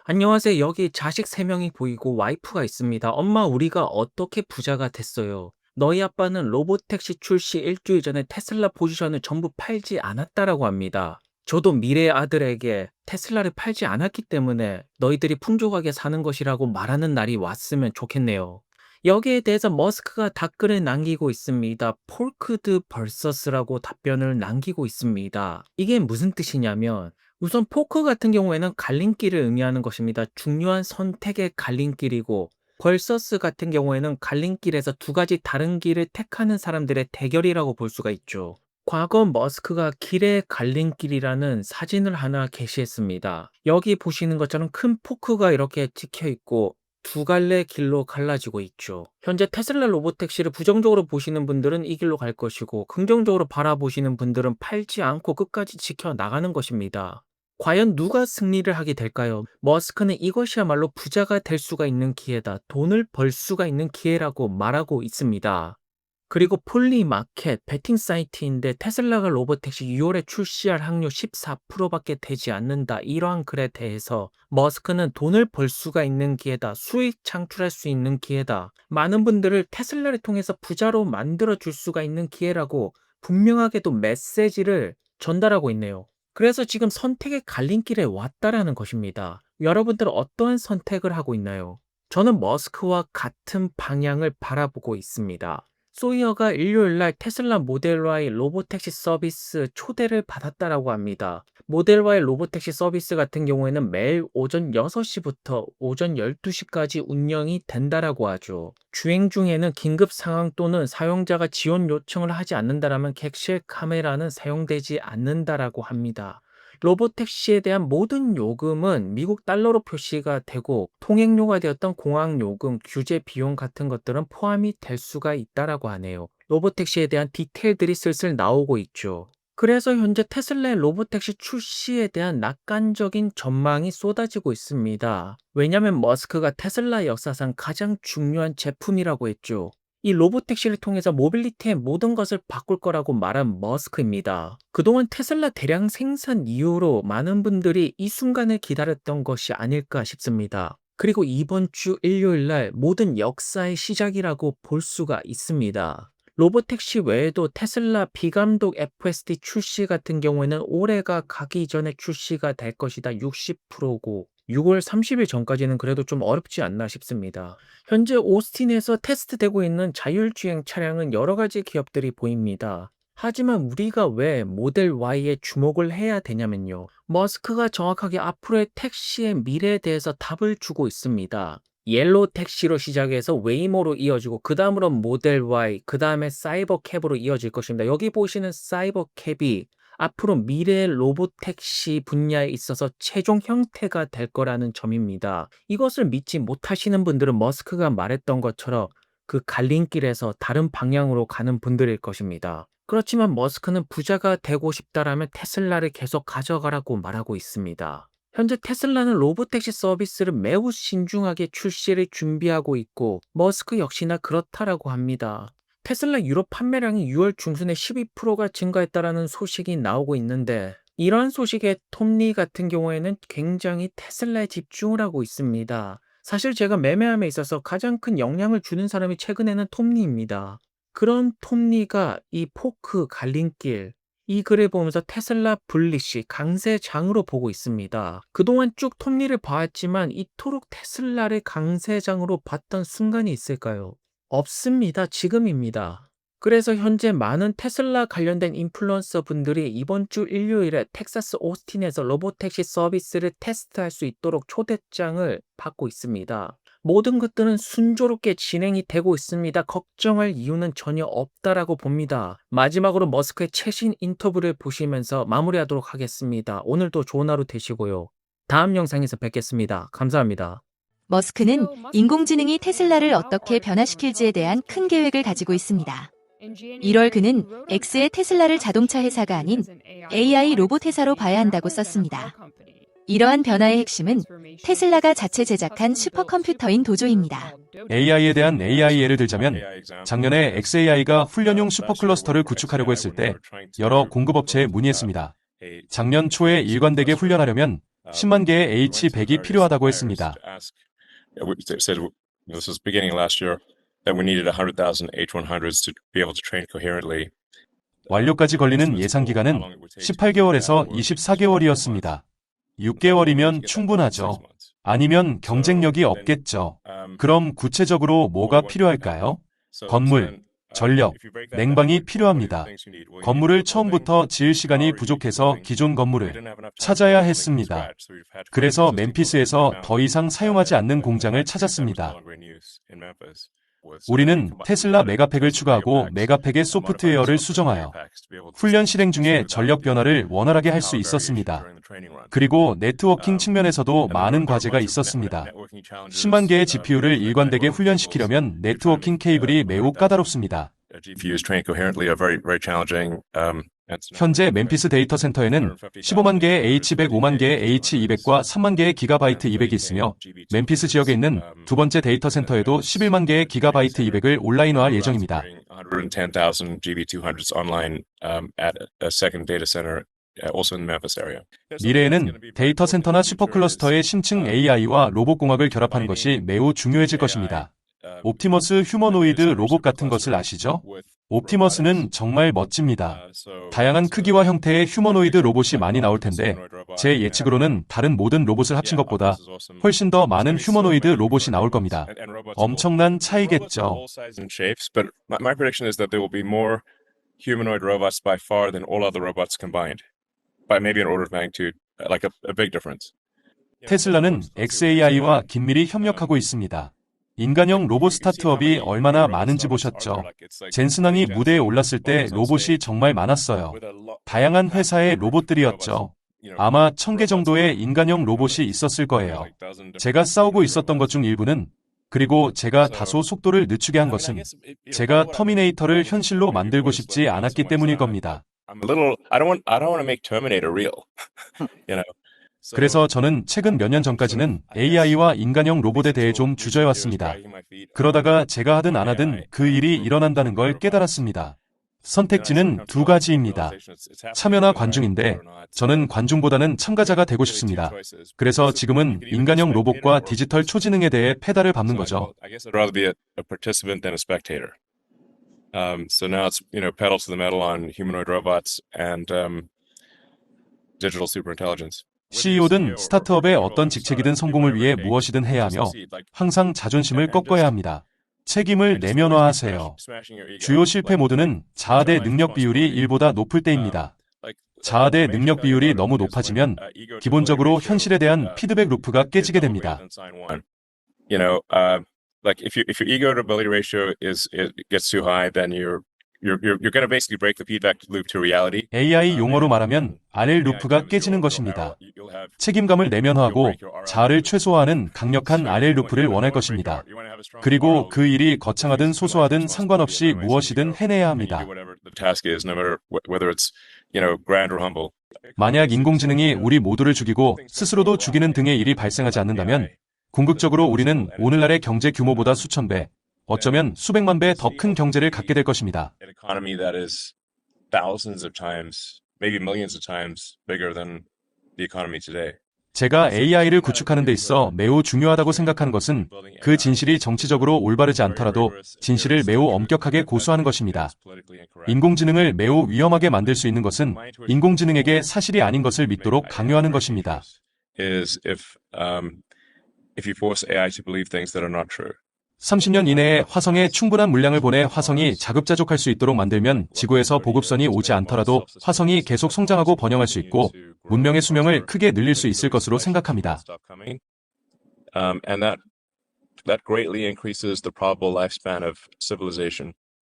안녕하세요. 여기 자식 3명이 보이고 와이프가 있습니다. 엄마, 우리가 어떻게 부자가 됐어요? 너희 아빠는 로보택시 출시 일주일 전에 테슬라 포지션을 전부 팔지 않았다라고 합니다. 저도 미래의 아들에게 테슬라를 팔지 않았기 때문에 너희들이 풍족하게 사는 것이라고 말하는 날이 왔으면 좋겠네요. 여기에 대해서 머스크가 답글을 남기고 있습니다. 폴크드 벌서스라고 답변을 남기고 있습니다. 이게 무슨 뜻이냐면 우선 포크 같은 경우에는 갈림길을 의미하는 것입니다. 중요한 선택의 갈림길이고 벌서스 같은 경우에는 갈림길에서 두 가지 다른 길을 택하는 사람들의 대결이라고 볼 수가 있죠. 과거 머스크가 길의 갈림길이라는 사진을 하나 게시했습니다. 여기 보시는 것처럼 큰 포크가 이렇게 찍혀 있고 두 갈래 길로 갈라지고 있죠. 현재 테슬라 로보택시를 부정적으로 보시는 분들은 이 길로 갈 것이고 긍정적으로 바라보시는 분들은 팔지 않고 끝까지 지켜나가는 것입니다. 과연 누가 승리를 하게 될까요? 머스크는 이것이야말로 부자가 될 수가 있는 기회다. 돈을 벌 수가 있는 기회라고 말하고 있습니다. 그리고 폴리마켓 베팅 사이트인데 테슬라가 로보택시 6월에 출시할 확률 14%밖에 되지 않는다. 이러한 글에 대해서 머스크는 돈을 벌 수가 있는 기회다. 수익 창출할 수 있는 기회다. 많은 분들을 테슬라를 통해서 부자로 만들어 줄 수가 있는 기회라고 분명하게도 메시지를 전달하고 있네요. 그래서 지금 선택의 갈림길에 왔다라는 것입니다. 여러분들은 어떠한 선택을 하고 있나요? 저는 머스크와 같은 방향을 바라보고 있습니다. 소이어가 일요일날 테슬라 모델 Y 로보택시 서비스 초대를 받았다라고 합니다. 모델 Y 로보택시 서비스 같은 경우에는 매일 오전 6시부터 오전 12시까지 운영이 된다라고 하죠. 주행 중에는 긴급 상황 또는 사용자가 지원 요청을 하지 않는다라면 객실 카메라는 사용되지 않는다라고 합니다. 로보택시에 대한 모든 요금은 미국 달러로 표시가 되고 통행료가 되었던 공항 요금, 규제 비용 같은 것들은 포함이 될 수가 있다라고 하네요. 로보택시에 대한 디테일들이 슬슬 나오고 있죠. 그래서 현재 테슬라의 로보택시 출시에 대한 낙관적인 전망이 쏟아지고 있습니다. 왜냐하면 머스크가 테슬라 역사상 가장 중요한 제품이라고 했죠. 이 로보택시를 통해서 모빌리티의 모든 것을 바꿀 거라고 말한 머스크입니다. 그동안 테슬라 대량 생산 이후로 많은 분들이 이 순간을 기다렸던 것이 아닐까 싶습니다. 그리고 이번 주 일요일 날 모든 역사의 시작이라고 볼 수가 있습니다. 로보택시 외에도 테슬라 비감독 FSD 출시 같은 경우에는 올해가 가기 전에 출시가 될 것이다 60%고 6월 30일 전까지는 그래도 좀 어렵지 않나 싶습니다. 현재 오스틴에서 테스트되고 있는 자율주행 차량은 여러 가지 기업들이 보입니다. 하지만 우리가 왜 모델 Y에 주목을 해야 되냐면요. 머스크가 정확하게 앞으로의 택시의 미래에 대해서 답을 주고 있습니다. 옐로우 택시로 시작해서 웨이모로 이어지고 그 다음으로 모델 Y, 그 다음에 사이버 캡으로 이어질 것입니다. 여기 보시는 사이버 캡이 앞으로 미래의 로봇 택시 분야에 있어서 최종 형태가 될 거라는 점입니다. 이것을 믿지 못하시는 분들은 머스크가 말했던 것처럼 그 갈림길에서 다른 방향으로 가는 분들일 것입니다. 그렇지만 머스크는 부자가 되고 싶다라면 테슬라를 계속 가져가라고 말하고 있습니다. 현재 테슬라는 로보택시 서비스를 매우 신중하게 출시를 준비하고 있고 머스크 역시나 그렇다라고 합니다. 테슬라 유럽 판매량이 6월 중순에 12%가 증가했다라는 소식이 나오고 있는데 이러한 소식에 톰리 같은 경우에는 굉장히 테슬라에 집중을 하고 있습니다. 사실 제가 매매함에 있어서 가장 큰 영향을 주는 사람이 최근에는 톰리입니다. 그런 톰리가 이 포크 갈림길 이 글을 보면서 테슬라 불리시 강세장으로 보고 있습니다. 그동안 쭉 톱니를 봐왔지만 이토록 테슬라를 강세장으로 봤던 순간이 있을까요? 없습니다. 지금입니다. 그래서 현재 많은 테슬라 관련된 인플루언서 분들이 이번 주 일요일에 텍사스 오스틴에서 로보택시 서비스를 테스트할 수 있도록 초대장을 받고 있습니다. 모든 것들은 순조롭게 진행이 되고 있습니다. 걱정할 이유는 전혀 없다라고 봅니다. 마지막으로 머스크의 최신 인터뷰를 보시면서 마무리하도록 하겠습니다. 오늘도 좋은 하루 되시고요. 다음 영상에서 뵙겠습니다. 감사합니다. 머스크는 인공지능이 테슬라를 어떻게 변화시킬지에 대한 큰 계획을 가지고 있습니다. 1월 그는 X의 테슬라를 자동차 회사가 아닌 AI 로봇 회사로 봐야 한다고 썼습니다. 이러한 변화의 핵심은 테슬라가 자체 제작한 슈퍼컴퓨터인 도조입니다. AI에 대한 AI 예를 들자면 작년에 xAI가 훈련용 슈퍼클러스터를 구축하려고 했을 때 여러 공급업체에 문의했습니다. 작년 초에 일관되게 훈련하려면 10만 개의 H100이 필요하다고 했습니다. This was beginning last year that we needed 100,000 H100s to be able to train coherently. 완료까지 걸리는 예상 기간은 18개월에서 24개월이었습니다. 6개월이면 충분하죠. 아니면 경쟁력이 없겠죠. 그럼 구체적으로 뭐가 필요할까요? 건물, 전력, 냉방이 필요합니다. 건물을 처음부터 지을 시간이 부족해서 기존 건물을 찾아야 했습니다. 그래서 멤피스에서 더 이상 사용하지 않는 공장을 찾았습니다. 우리는 테슬라 메가팩을 추가하고 메가팩의 소프트웨어를 수정하여 훈련 실행 중에 전력 변화를 원활하게 할 수 있었습니다. 그리고 네트워킹 측면에서도 많은 과제가 있었습니다. 10만 개의 GPU를 일관되게 훈련시키려면 네트워킹 케이블이 매우 까다롭습니다. 현재 멤피스 데이터 센터에는 15만 개의 H100, 5만 개의 H200과 3만 개의 기가바이트 200이 있으며 멤피스 지역에 있는 두 번째 데이터 센터에도 11만 개의 기가바이트 200을 온라인화할 예정입니다. 미래에는 데이터 센터나 슈퍼클러스터의 심층 AI와 로봇공학을 결합하는 것이 매우 중요해질 것입니다. 옵티머스 휴머노이드 로봇 같은 것을 아시죠? 옵티머스는 정말 멋집니다. 다양한 크기와 형태의 휴머노이드 로봇이 많이 나올 텐데 제 예측으로는 다른 모든 로봇을 합친 것보다 훨씬 더 많은 휴머노이드 로봇이 나올 겁니다. 엄청난 차이겠죠. Humanoid robots by far than all other robots combined, by maybe an order of magnitude, like a big difference. 테슬라는 xAI와 긴밀히 협력하고 있습니다. 인간형 로봇 스타트업이 얼마나 많은지 보셨죠? 젠슨왕이 무대에 올랐을 때 로봇이 정말 많았어요. 다양한 회사의 로봇들이었죠. 아마 1000개 정도의 인간형 로봇이 있었을 거예요. 제가 싸우고 있었던 것 중 일부는, 그리고 제가 다소 속도를 늦추게 한 것은 제가 터미네이터를 현실로 만들고 싶지 않았기 때문일 겁니다. 그래서 저는 최근 몇 년 전까지는 AI와 인간형 로봇에 대해 좀 주저해왔습니다. 그러다가 제가 하든 안 하든 그 일이 일어난다는 걸 깨달았습니다. 선택지는 두 가지입니다. 참여나 관중인데 저는 관중보다는 참가자가 되고 싶습니다. 그래서 지금은 인간형 로봇과 디지털 초지능에 대해 페달을 밟는 거죠. So now it's, pedal to the metal on humanoid robots and digital superintelligence. CEO든 스타트업의 어떤 직책이든 성공을 위해 무엇이든 해야 하며 항상 자존심을 꺾어야 합니다. 책임을 내면화하세요. 주요 실패 모드는 자아 대 능력 비율이 1보다 높을 때입니다. 자아 대 능력 비율이 너무 높아지면 기본적으로 현실에 대한 피드백 루프가 깨지게 됩니다. If your ego to ability ratio gets too high, then you're going to basically break the feedback loop to reality. AI 용어로 말하면 RL 루프가 깨지는 것입니다. 책임감을 내면화하고 자아를 최소화하는 강력한 RL 루프를 원할 것입니다. 그리고 그 일이 거창하든 소소하든 상관없이 무엇이든 해내야 합니다. 만약 인공지능이 우리 모두를 죽이고 스스로도 죽이는 등의 일이 발생하지 않는다면 궁극적으로 우리는 오늘날의 경제 규모보다 수천 배, 어쩌면 수백만 배 더 큰 경제를 갖게 될 것입니다. 제가 AI를 구축하는 데 있어 매우 중요하다고 생각하는 것은 그 진실이 정치적으로 올바르지 않더라도 진실을 매우 엄격하게 고수하는 것입니다. 인공지능을 매우 위험하게 만들 수 있는 것은 인공지능에게 사실이 아닌 것을 믿도록 강요하는 것입니다. If you force AI to believe things that are not true. 30년 이내에 화성에 충분한 물량을 보내 화성이 자급자족할 수 있도록 만들면 지구에서 보급선이 오지 않더라도 화성이 계속 성장하고 번영할 수 있고 문명의 수명을 크게 늘릴 수 있을 것으로 생각합니다. And that greatly increases the probable lifespan of civilization.